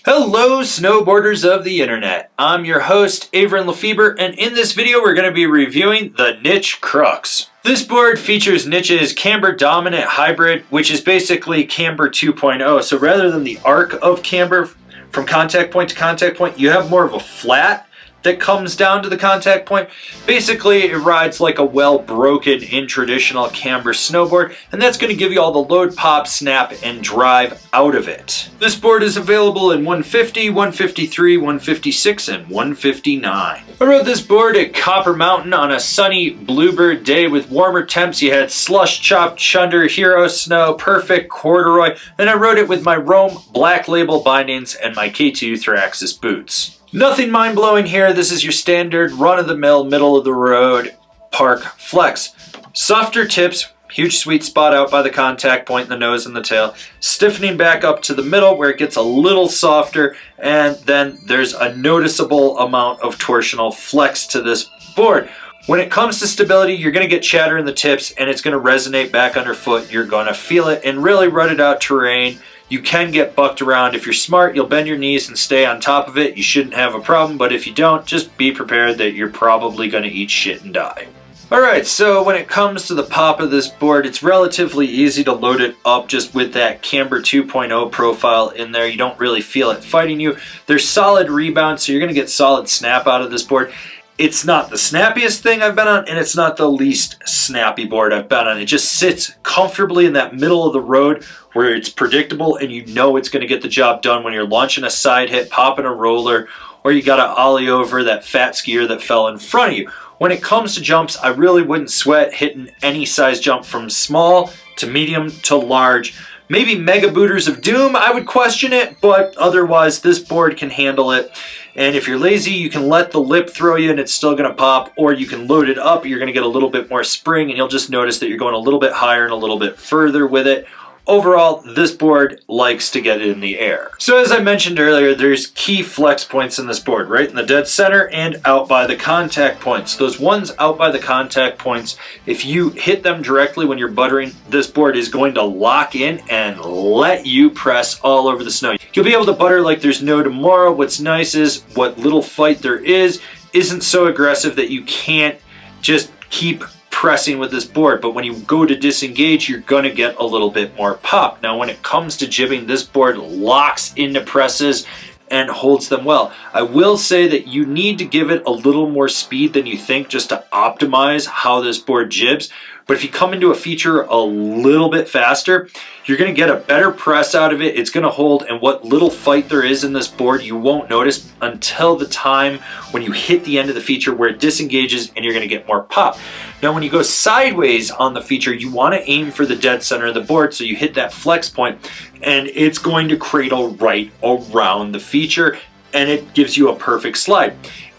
Hello snowboarders of the internet, I'm your host Avran LeFeber, and in this video we're going to be reviewing the Niche Crux. This board features Niche's camber dominant hybrid, which is basically camber 2.0, so rather than the arc of camber from contact point to contact point, you have more of a flat that comes down to the contact point. Basically, it rides like a well-broken in traditional camber snowboard, and that's going to give you all the load, pop, snap, and drive out of it. This board is available in 150, 153, 156, and 159. I rode this board at Copper Mountain on a sunny bluebird day with warmer temps. You had slush, chopped chunder, hero snow, perfect corduroy, and I rode it with my Rome Black Label bindings and my K2 Thraxis boots. Nothing mind-blowing here. This is your standard run-of-the-mill, middle-of-the-road park flex. Softer tips, huge sweet spot out by the contact point in the nose and the tail, stiffening back up to the middle where it gets a little softer, and then there's a noticeable amount of torsional flex to this board. When it comes to stability, you're going to get chatter in the tips and it's going to resonate back underfoot. You're going to feel it in really rutted out terrain. You can get bucked around. If you're smart, you'll bend your knees and stay on top of it. You shouldn't have a problem, but if you don't, just be prepared that you're probably going to eat shit and die. Alright, so when it comes to the pop of this board, it's relatively easy to load it up just with that camber 2.0 profile in there. You don't really feel it fighting you. There's solid rebound, so you're going to get solid snap out of this board. It's not the snappiest thing I've been on, and it's not the least snappy board I've been on. It just sits comfortably in that middle of the road where it's predictable and you know it's going to get the job done when you're launching a side hit, popping a roller, or you got to ollie over that fat skier that fell in front of you. When it comes to jumps, I really wouldn't sweat hitting any size jump from small to medium to large. Maybe Mega Booters of Doom, I would question it, but otherwise this board can handle it. And if you're lazy, you can let the lip throw you and it's still going to pop, or you can load it up, you're going to get a little bit more spring and you'll just notice that you're going a little bit higher and a little bit further with it. Overall, this board likes to get it in the air. So as I mentioned earlier, there's key flex points in this board, right in the dead center and out by the contact points. Those ones out by the contact points, if you hit them directly when you're buttering, this board is going to lock in and let you press all over the snow. You'll be able to butter like there's no tomorrow. What's nice is what little fight there isn't so aggressive that you can't just keep pressing with this board, but when you go to disengage, you're going to get a little bit more pop. Now when it comes to jibbing, this board locks into presses and holds them well. I will say that you need to give it a little more speed than you think just to optimize how this board jibs, but if you come into a feature a little bit faster, you're going to get a better press out of it. It's going to hold, and what little fight there is in this board, you won't notice until the time when you hit the end of the feature where it disengages and you're going to get more pop. Now when you go sideways on the feature, you want to aim for the dead center of the board so you hit that flex point and it's going to cradle right around the feature and it gives you a perfect slide.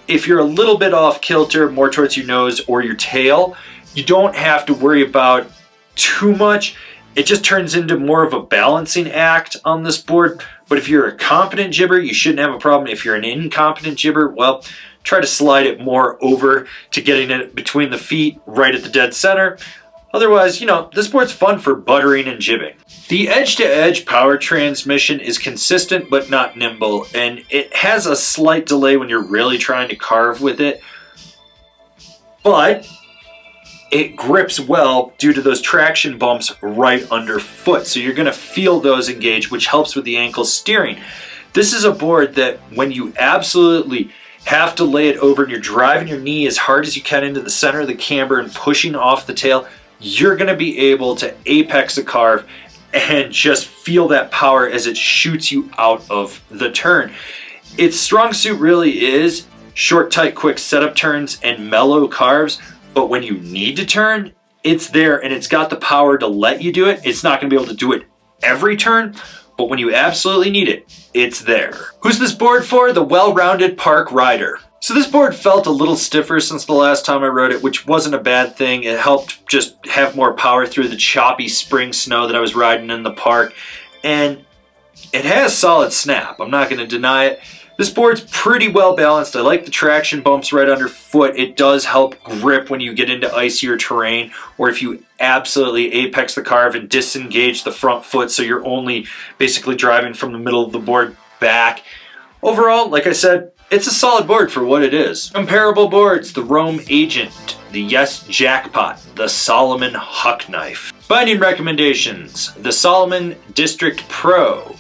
If you're a little bit off kilter, more towards your nose or your tail, you don't have to worry about too much. It just turns into more of a balancing act on this board. But if you're a competent jibber, you shouldn't have a problem. If you're an incompetent jibber, well, try to slide it more over to getting it between the feet right at the dead center. Otherwise, you know, this board's fun for buttering and jibbing. The edge-to-edge power transmission is consistent but not nimble, and it has a slight delay when you're really trying to carve with it. But it grips well due to those traction bumps right underfoot. So you're going to feel those engage, which helps with the ankle steering. This is a board that when you absolutely have to lay it over and you're driving your knee as hard as you can into the center of the camber and pushing off the tail, you're going to be able to apex a carve and just feel that power as it shoots you out of the turn. Its strong suit really is short, tight, quick setup turns and mellow carves. But when you need to turn, it's there and it's got the power to let you do it. It's not going to be able to do it every turn, but when you absolutely need it, it's there. Who's this board for? The well-rounded park rider. So this board felt a little stiffer since the last time I rode it, which wasn't a bad thing. It helped just have more power through the choppy spring snow that I was riding in the park. And it has solid snap. I'm not going to deny it. This board's pretty well balanced. I like the traction bumps right underfoot. It does help grip when you get into icier terrain, or if you absolutely apex the carve and disengage the front foot so you're only basically driving from the middle of the board back. Overall, like I said, it's a solid board for what it is. Comparable boards, the Rome Agent, the Yes Jackpot, the Solomon Huck Knife. Binding recommendations, the Solomon District Pro,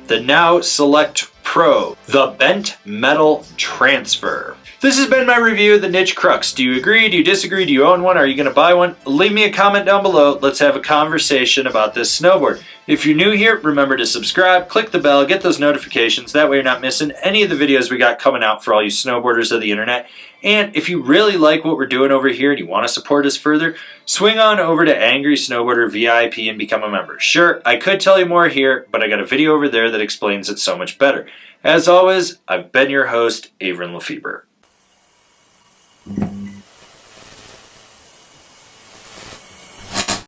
the Now Select Pro, the Bent Metal Transfer. This has been my review of the Niche Crux. Do you agree? Do you disagree? Do you own one? Are you going to buy one? Leave me a comment down below. Let's have a conversation about this snowboard. If you're new here, remember to subscribe, click the bell, get those notifications. That way you're not missing any of the videos we got coming out for all you snowboarders of the internet. And if you really like what we're doing over here and you want to support us further, swing on over to Angry Snowboarder VIP and become a member. Sure, I could tell you more here, but I got a video over there that explains it so much better. As always, I've been your host, Avran LeFeber.